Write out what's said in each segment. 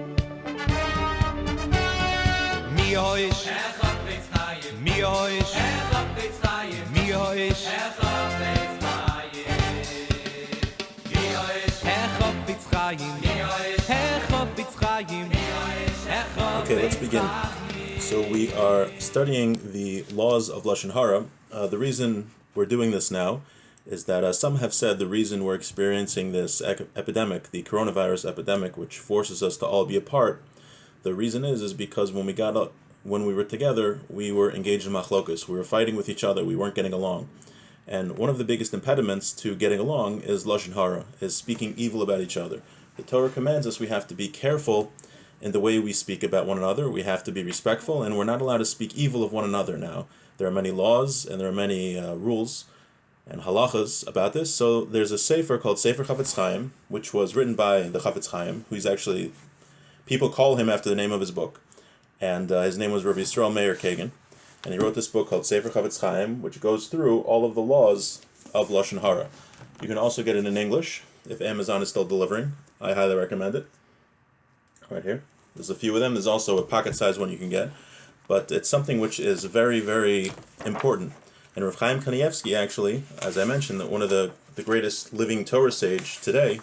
Mi hoish, mi hoish, mi hoish, Okay, let's begin. So we are studying the laws of Lashon Harah. The reason we're doing this now is that some have said the reason we're experiencing this epidemic, the coronavirus epidemic, which forces us to all be apart, the reason is because when we were together, we were engaged in machlokas. We were fighting with each other. We weren't getting along. And one of the biggest impediments to getting along is Lashon Harah, is speaking evil about each other. The Torah commands us we have to be careful in the way we speak about one another. We have to be respectful, and we're not allowed to speak evil of one another now. There are many laws, and there are many rules and halachas about this. So there's a sefer called Sefer Chafetz Chaim, which was written by the Chafetz Chaim, who's actually, people call him after the name of his book. And his name was Rabbi Yisrael Meir Kagan. And he wrote this book called Sefer Chafetz Chaim, which goes through all of the laws of Lashon Harah. You can also get it in English, if Amazon is still delivering. I highly recommend it. Right here. There's a few of them. There's also a pocket-sized one you can get. But it's something which is very, very important. And Rav Chaim Kanievsky, actually, as I mentioned, that one of the greatest living Torah sage today,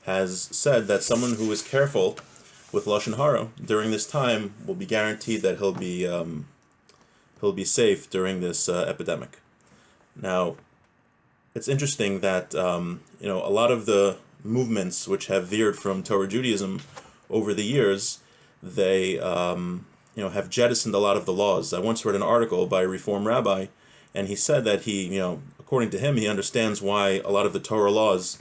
has said that someone who is careful with Lashon Harah during this time will be guaranteed that he'll be safe during this epidemic. Now, it's interesting that a lot of the movements which have veered from Torah Judaism over the years, they have jettisoned a lot of the laws. I once read an article by a Reform rabbi, and he said that he, according to him, he understands why a lot of the Torah laws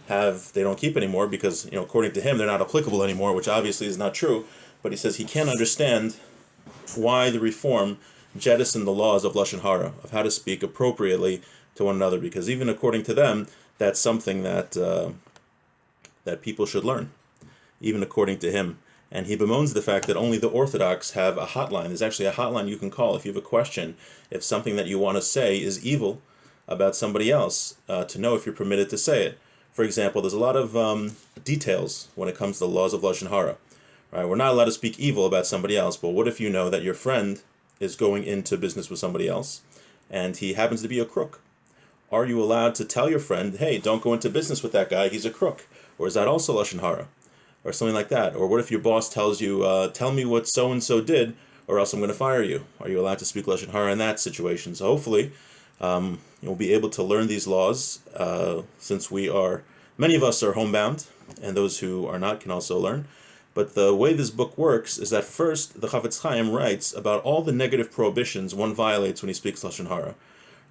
they don't keep anymore because, according to him, they're not applicable anymore, which obviously is not true. But he says he can't understand why the Reform jettisoned the laws of Lashon Harah, of how to speak appropriately to one another, because even according to them, that's something that people should learn, even according to him. And he bemoans the fact that only the Orthodox have a hotline. There's actually a hotline you can call if you have a question, if something that you want to say is evil about somebody else, to know if you're permitted to say it. For example, there's a lot of details when it comes to the laws of Lashon Harah. Right? We're not allowed to speak evil about somebody else, but what if you know that your friend is going into business with somebody else, and he happens to be a crook? Are you allowed to tell your friend, hey, don't go into business with that guy, he's a crook? Or is that also Lashon Harah? Or something like that. Or what if your boss tells you, tell me what so-and-so did, or else I'm going to fire you? Are you allowed to speak Lashon Harah in that situation? So hopefully, you'll be able to learn these laws, since many of us are homebound, and those who are not can also learn. But the way this book works is that first, the Chafetz Chaim writes about all the negative prohibitions one violates when he speaks Lashon Harah.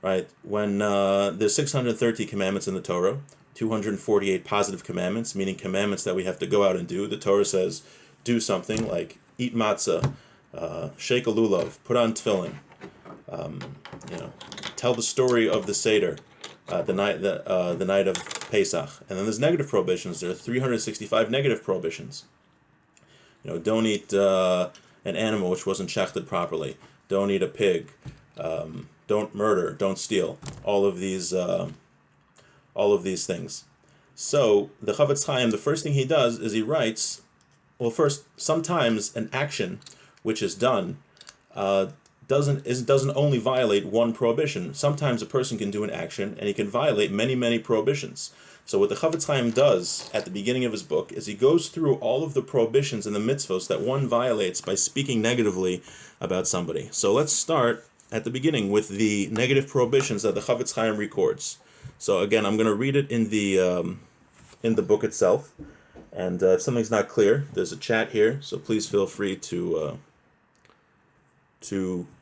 Right? When there's 630 commandments in the Torah, 248 positive commandments, meaning commandments that we have to go out and do. The Torah says, do something like eat matzah, shake a lulav, put on tefillin, tell the story of the Seder, the night of Pesach. And then there's negative prohibitions. There are 365 negative prohibitions. Don't eat an animal which wasn't shechted properly. Don't eat a pig. Don't murder. Don't steal. All of these things. So the Chafetz Chaim, the first thing he does is he writes, first, sometimes an action which is done doesn't only violate one prohibition. Sometimes a person can do an action and he can violate many, many prohibitions. So what the Chafetz Chaim does at the beginning of his book is he goes through all of the prohibitions and the mitzvos that one violates by speaking negatively about somebody. So let's start at the beginning with the negative prohibitions that the Chafetz Chaim records. So again, I'm going to read it in the book itself, and if something's not clear, there's a chat here, so please feel free to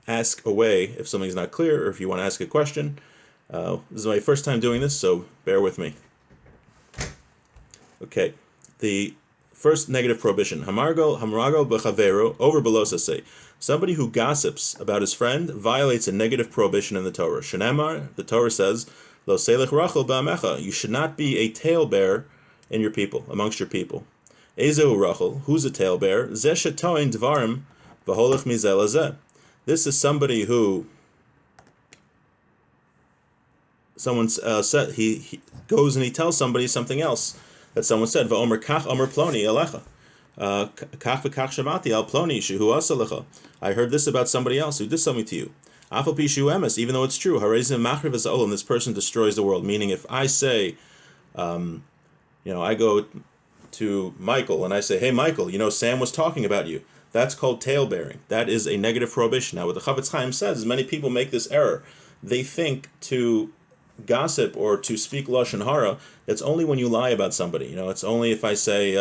ask away if something's not clear, or if you want to ask a question. This is my first time doing this, so bear with me. Okay, the first negative prohibition: hamargo b'chavero over belosase. Somebody who gossips about his friend violates a negative prohibition in the Torah. Shenemar, the Torah says, lo selech rachel ba'amecha. You should not be a talebearer in your people, amongst your people. Ezeu rachel, who's a talebearer? Zeh shetoin dvarim v'holech mizeh lazeh. This is somebody who said he goes and he tells somebody something else that someone said. Va'omer kach omer ploni elecha. Kach v'kach shamati al ploni shehu asa lecha. I heard this about somebody else who did something to you. Afal pi shehu emes, even though it's true. Harezim machriv es olam, this person destroys the world. Meaning, if I say, I go to Michael and I say, hey Michael, Sam was talking about you. That's called tale-bearing. That is a negative prohibition. Now what the Chavetz Chaim says is many people make this error. They think to gossip or to speak Lashon Harah, it's only when you lie about somebody. It's only if I say,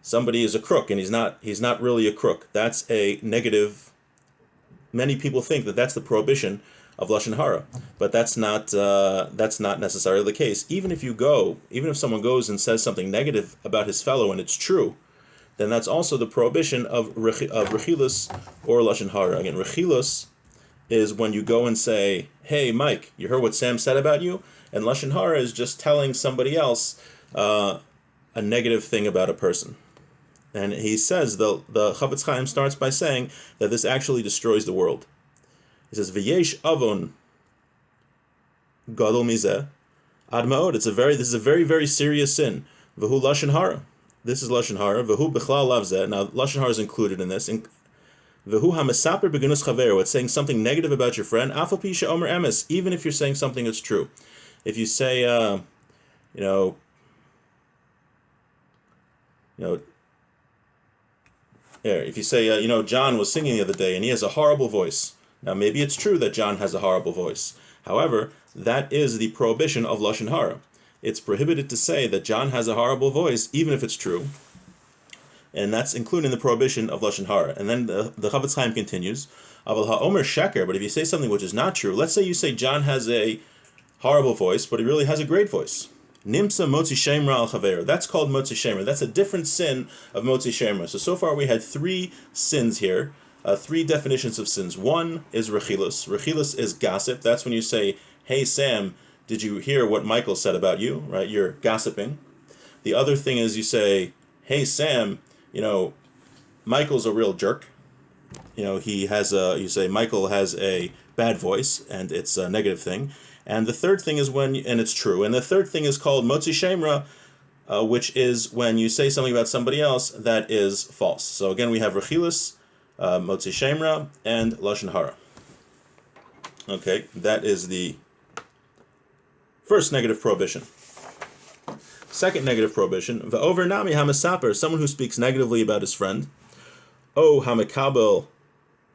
somebody is a crook and he's not really a crook. That's a negative. Many people think that that's the prohibition of Lashon Harah, but that's not necessarily the case. Even if someone goes and says something negative about his fellow and it's true, then that's also the prohibition of rechilus or Lashon Harah. Again, rechilus is when you go and say, hey Mike, you heard what Sam said about you? And Lashon Harah is just telling somebody else a negative thing about a person. And he says, the Chavetz Chaim starts by saying that this actually destroys the world. He says, V'yesh avon gadol mizeh ad ma'od. This is a very, very serious sin. V'hu Lashon Harah. This is Lashon Harah. V'hu b'chlal lav zeh. Now, Lashon Harah is included in this. V'hu ha'mesaper b'gunus chaver. It's saying something negative about your friend. Afal pi she'omer emes. Even if you're saying something that's true. If you say, if you say, John was singing the other day and he has a horrible voice. Now, maybe it's true that John has a horrible voice. However, that is the prohibition of Lashon Harah. It's prohibited to say that John has a horrible voice, even if it's true. And that's including the prohibition of Lashon Harah. And then the Chavetz Chaim continues, Aval ha'omer sheker, but if you say something which is not true, let's say you say John has a horrible voice, but he really has a great voice. Nimsa motzi shemra al chaver. That's called motzi shemra. That's a different sin of motzi shemra. So far we had 3 sins here, 3 definitions of sins. One is rechilus. Rechilus is gossip. That's when you say, hey Sam, did you hear what Michael said about you? Right? You're gossiping. The other thing is you say, hey Sam, Michael's a real jerk. You say Michael has a bad voice, and it's a negative thing. And the third thing is and it's true. And the third thing is called motzi shemra, which is when you say something about somebody else that is false. So again, we have rechilus, motzi shemra, and Lashon Harah. Okay, that is the first negative prohibition. Second negative prohibition, va'over nami hamasaper, someone who speaks negatively about his friend. O hamakabel,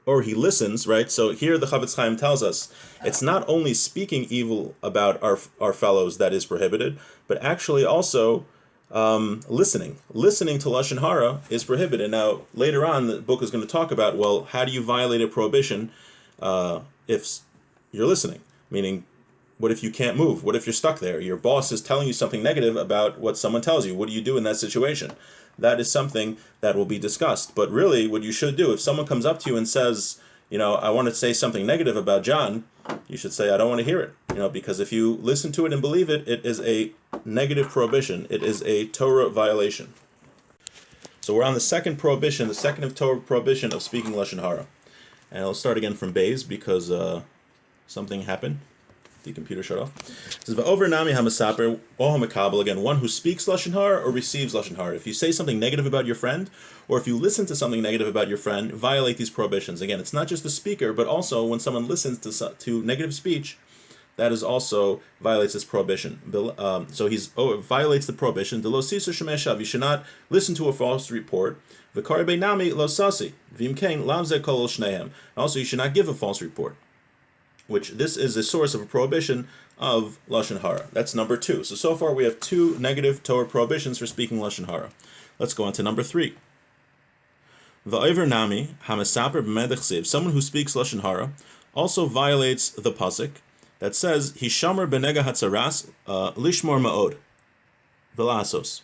or he listens, right? So here the Chavetz Chaim tells us it's not only speaking evil about our fellows that is prohibited, but actually also listening. Listening to Lashon Harah is prohibited. Now, later on, the book is going to talk about, well, how do you violate a prohibition if you're listening? Meaning, what if you can't move? What if you're stuck there? Your boss is telling you something negative about what someone tells you. What do you do in that situation? That is something that will be discussed. But really, what you should do, if someone comes up to you and says, I want to say something negative about John, you should say, I don't want to hear it. Because if you listen to it and believe it, it is a negative prohibition. It is a Torah violation. So we're on the second prohibition, the second of Torah prohibition of speaking Lashon Harah. And I'll start again from Bays because something happened. The computer shut off. It says, "Va'over nami hamasaper o hamakabel." Again, one who speaks Lashon Harah or receives Lashon Harah. If you say something negative about your friend, or if you listen to something negative about your friend, violate these prohibitions. Again, it's not just the speaker, but also when someone listens to negative speech, that is also violates this prohibition. So violates the prohibition. You should not listen to a false report. Also, you should not give a false report. Which this is a source of a prohibition of Lashon Harah. That's number 2. So far we have 2 negative Torah prohibitions for speaking Lashon Harah. Let's go on to number 3. Va'over nami hamasaper b'medech siv. Someone who speaks Lashon Harah also violates the pasuk that says, Hishamar b'nega hatzaras lishmor ma'od v'lasos.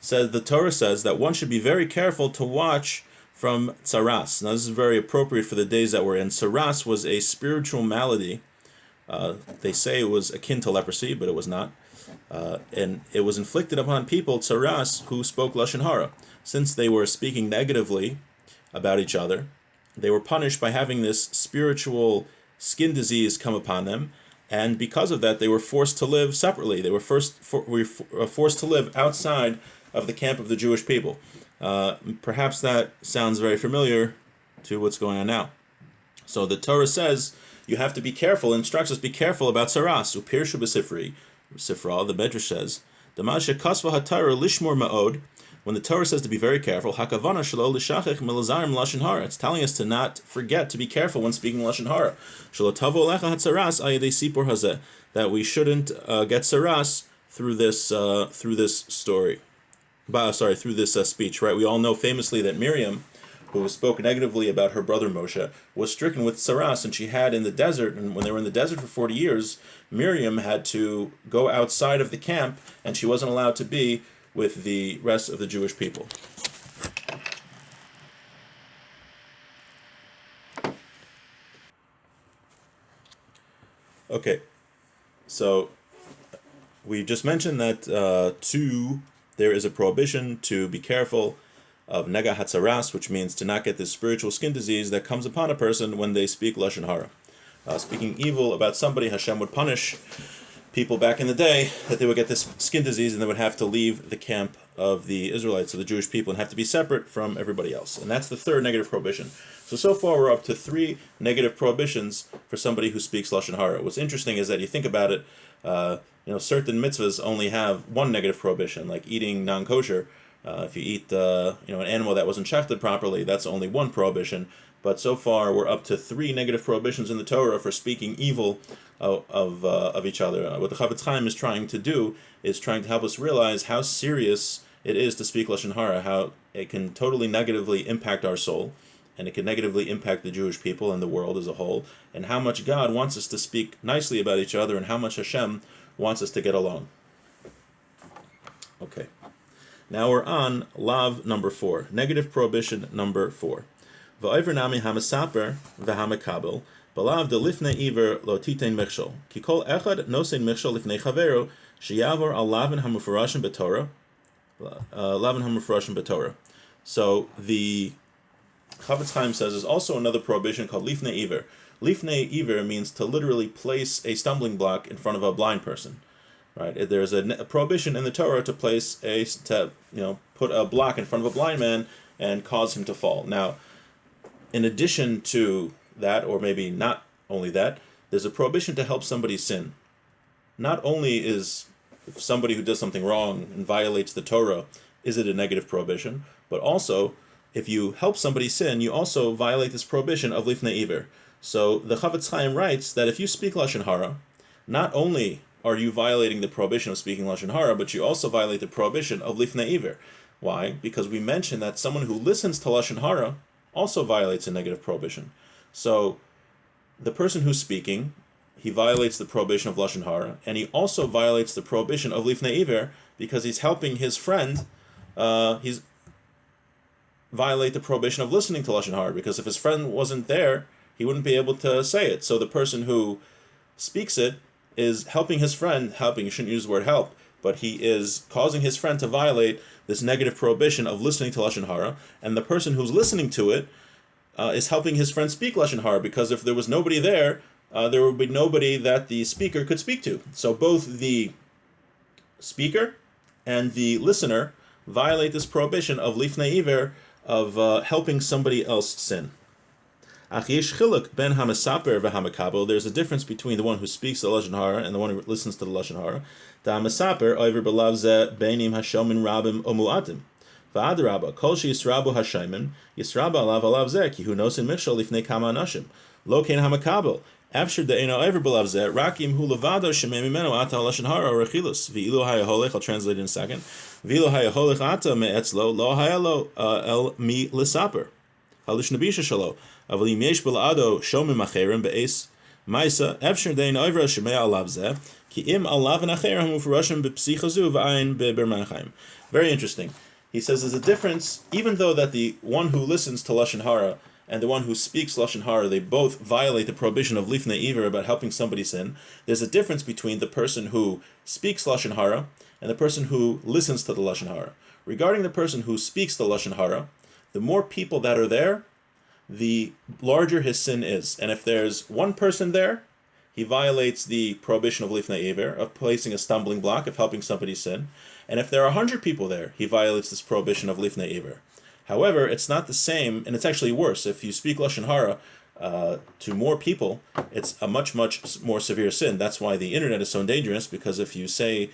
The Torah says that one should be very careful to watch from tsaras. Now this is very appropriate for the days that we're in. Tsaras was a spiritual malady. They say it was akin to leprosy, but it was not. And it was inflicted upon people, tsaras, who spoke Lashon Harah. Since they were speaking negatively about each other, they were punished by having this spiritual skin disease come upon them. And because of that, they were forced to live separately. They were forced to live outside of the camp of the Jewish people. Perhaps that sounds very familiar to what's going on now. So the Torah says you have to be careful, instructs us be careful about saras. Upirshu b'sifri, Sifra, the Medrash says, Damasha kasva hatara lishmor ma'od. When the Torah says to be very careful, hakavana shelo l'shachech melazarim lashon hara. It's telling us to not forget to be careful when speaking lashon hara. Shelo tavo lecha hatzaras ayedei sipur hazeh. That we shouldn't get saras through this story. Through this speech. Right? We all know famously that Miriam, who spoke negatively about her brother Moshe, was stricken with saras, and she had in the desert, and when they were in the desert for 40 years, Miriam had to go outside of the camp, and she wasn't allowed to be with the rest of the Jewish people. Okay, so we just mentioned that there is a prohibition to be careful of nega hatzaras, which means to not get this spiritual skin disease that comes upon a person when they speak Lashon Harah. Speaking evil about somebody, Hashem would punish people back in the day that they would get this skin disease and they would have to leave the camp of the Israelites, of the Jewish people, and have to be separate from everybody else. And that's the third negative prohibition. So far we're up to 3 negative prohibitions for somebody who speaks Lashon Harah. What's interesting is that you think about it, certain mitzvahs only have 1 negative prohibition, like eating non-kosher. If you eat an animal that wasn't shechted properly, that's only 1 prohibition. But so far we're up to 3 negative prohibitions in the Torah for speaking evil of each other. What the Chavetz Chaim is trying to do is trying to help us realize how serious it is to speak Lashon Harah, how it can totally negatively impact our soul, and it can negatively impact the Jewish people and the world as a whole, and how much God wants us to speak nicely about each other, and how much Hashem wants us to get along. Okay. Now we're on lav number 4, negative prohibition number 4. V'oiver nami hamasaper v'hamakabel, balav de lifnei iver lo titein mechshol, ki kol echad nosein mechshol lifnei chavero, sheyavor al lavin hamufurashim b'Torah. So the Chavetz Chaim says there's also another prohibition called lifnei iver. Lifnei iver means to literally place a stumbling block in front of a blind person. Right? There's a prohibition in the Torah to put a block in front of a blind man and cause him to fall. Now, in addition to that, or maybe not only that, there's a prohibition to help somebody sin. Not only is if somebody who does something wrong and violates the Torah, is it a negative prohibition, but also if you help somebody sin, you also violate this prohibition of lifnei iver. So the Chavetz Chaim writes that if you speak Lashon Harah, not only are you violating the prohibition of speaking Lashon Harah, but you also violate the prohibition of lifnei iver. Why? Because we mentioned that someone who listens to Lashon Harah also violates a negative prohibition. So the person who's speaking, he violates the prohibition of Lashon Harah, and he also violates the prohibition of lifnei iver because he's helping his friend, he's violate the prohibition of listening to Lashon Harah, because if his friend wasn't there, he wouldn't be able to say it. So the person who speaks it is helping his friend, you shouldn't use the word help, but he is causing his friend to violate this negative prohibition of listening to Lashon Harah, and the person who's listening to it is helping his friend speak Lashon Harah, because if there was nobody there, there would be nobody that the speaker could speak to. So both the speaker and the listener violate this prohibition of lifnei iver, of helping somebody else sin. There's a difference between the one who speaks the Lashon Harah and the one who listens to the Lashon Harah. The hamasaper over belav ze beinim hashomin rabim omuatim. V'adraba kol sheyisrabu hashaymin yisrabu alav ze ki hu nosin michshol lifnei kama anashim lo kein hamakabel after de'eno over belav ze rakim hu levado shemei mimenu ata Lashon Harah or rechilus v'ilu hayaholech. I'll translate in a second. V'ilu hayaholech ata me'etzlo lo hayalo el mi lisaper halish nabisha shalo. Avalim yesh belado shomim acherim be'es ma'isa efshir dein over shemei alav ze ki im alav acher hamufurashim bepsichazu v'ayin bebermanchaim. Very interesting. He says there's a difference, even though that the one who listens to Lashon Harah and the one who speaks Lashon Harah, they both violate the prohibition of lifnei iver about helping somebody sin. There's a difference between the person who speaks Lashon Harah and the person who listens to the Lashon Harah. Regarding the person who speaks the Lashon Harah, the more people that are there, the larger his sin is. And if there's one person there, he violates the prohibition of lifnei iver, of placing a stumbling block, of helping somebody sin. And if there are 100 people there, he violates this prohibition of lifnei iver. However, it's not the same, and it's actually worse. If you speak Lashon Harah to more people, it's a much, much more severe sin. That's why the internet is so dangerous, because if you say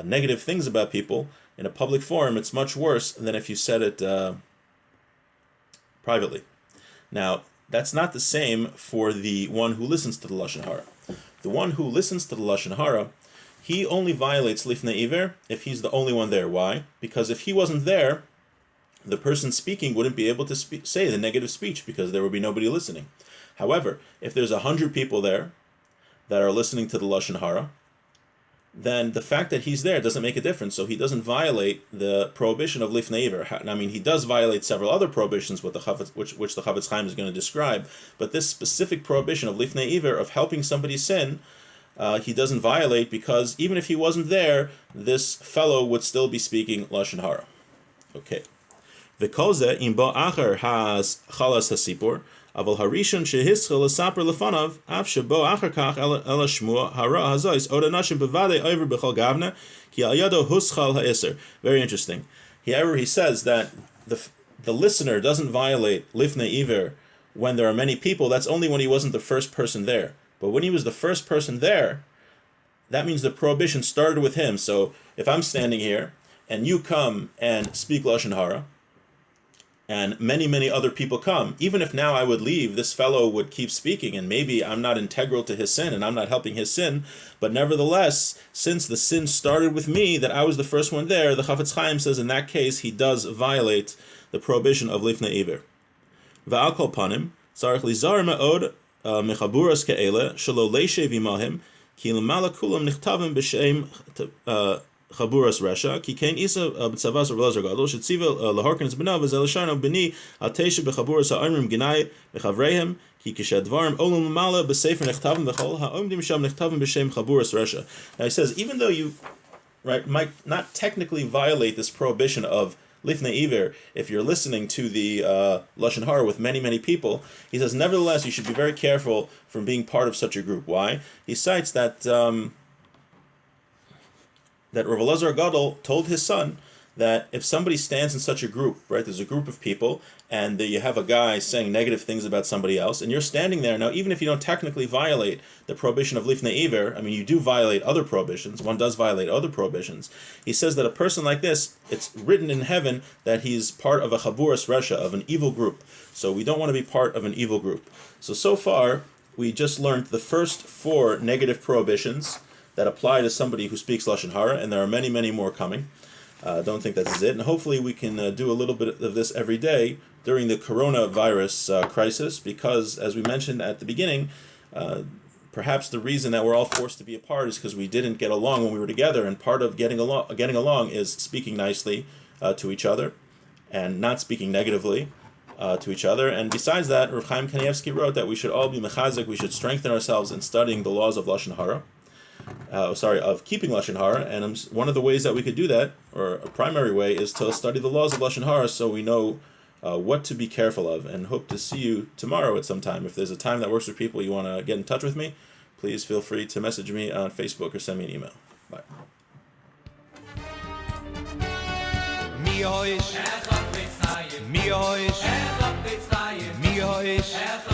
negative things about people in a public forum, it's much worse than if you said it privately. Now, that's not the same for the one who listens to the Lashon Harah. The one who listens to the Lashon Harah, he only violates lifnei iver if he's the only one there. Why? Because if he wasn't there, the person speaking wouldn't be able to say the negative speech, because there would be nobody listening. However, if there's 100 people there that are listening to the Lashon Harah, then the fact that he's there doesn't make a difference. So he doesn't violate the prohibition of lifnei iver. I mean, he does violate several other prohibitions which the Chavetz Chaim is going to describe, but this specific prohibition of lifnei iver, of helping somebody sin, he doesn't violate, because even if he wasn't there, this fellow would still be speaking Lashon Harah. Okay. V'kol ze im bo acher has chalas hasipur, aval harishon shehischel lesaper lefanav, af shebo acher kach ela shmua hara hazois oda nashim bevade over b'chol gavna ki al yado huschal ha'isr. Very interesting. He says that the listener doesn't violate lifnei iver when there are many people. That's only when he wasn't the first person there. But when he was the first person there, that means the prohibition started with him. So if I'm standing here and you come and speak Lashon Harah, and many, many other people come, even if now I would leave, this fellow would keep speaking, and maybe I'm not integral to his sin and I'm not helping his sin, but nevertheless, since the sin started with me, that I was the first one there, the Chavetz Chaim says in that case he does violate the prohibition of lifnei iver. Va'al kol panim, tzarich lizar me'od mechaburas ke'ele, shelo leishev imahim, ki lemala kulam nichtavim b'shem Chaburas Resha, ki kein isa b'tzavas Rav Gadol, shetziva lahorken es benav az elashano b'ni al teisha b'chaburas ha'omrim ginai b'chavreihem, ki kishadvarim olam l'mala b'sefer nechtavim b'chol ha'omdim sham nechtavim b'shem Chaburas Resha. Now he says, even though you might not technically violate this prohibition of lifnei iver if you're listening to the Lashon Harah with many, many people, he says, nevertheless, you should be very careful from being part of such a group. Why? He cites that that Rav Elazar Gadol told his son that if somebody stands in such a group, right, there's a group of people, and you have a guy saying negative things about somebody else, and you're standing there, now even if you don't technically violate the prohibition of lifnei iver, I mean, you do violate other prohibitions, one does violate other prohibitions, he says that a person like this, it's written in heaven that he's part of a chaburas resha, of an evil group, so we don't want to be part of an evil group. So far, we just learned the first 4 negative prohibitions that apply to somebody who speaks Lashon Harah, and there are many, many more coming. Don't think that's it. And hopefully we can do a little bit of this every day during the coronavirus crisis, because, as we mentioned at the beginning, perhaps the reason that we're all forced to be apart is because we didn't get along when we were together, and part of getting along is speaking nicely to each other and not speaking negatively to each other. And besides that, Rav Chaim Kanievsky wrote that we should all be mechazik, we should strengthen ourselves in studying the laws of Lashon Harah. Of keeping Lashon Harah, and one of the ways that we could do that, or a primary way, is to study the laws of Lashon Harah so we know what to be careful of, and hope to see you tomorrow at some time. If there's a time that works for people, you want to get in touch with me, please feel free to message me on Facebook or send me an email. Bye. Mi hoish, mi hoish, mi hoish.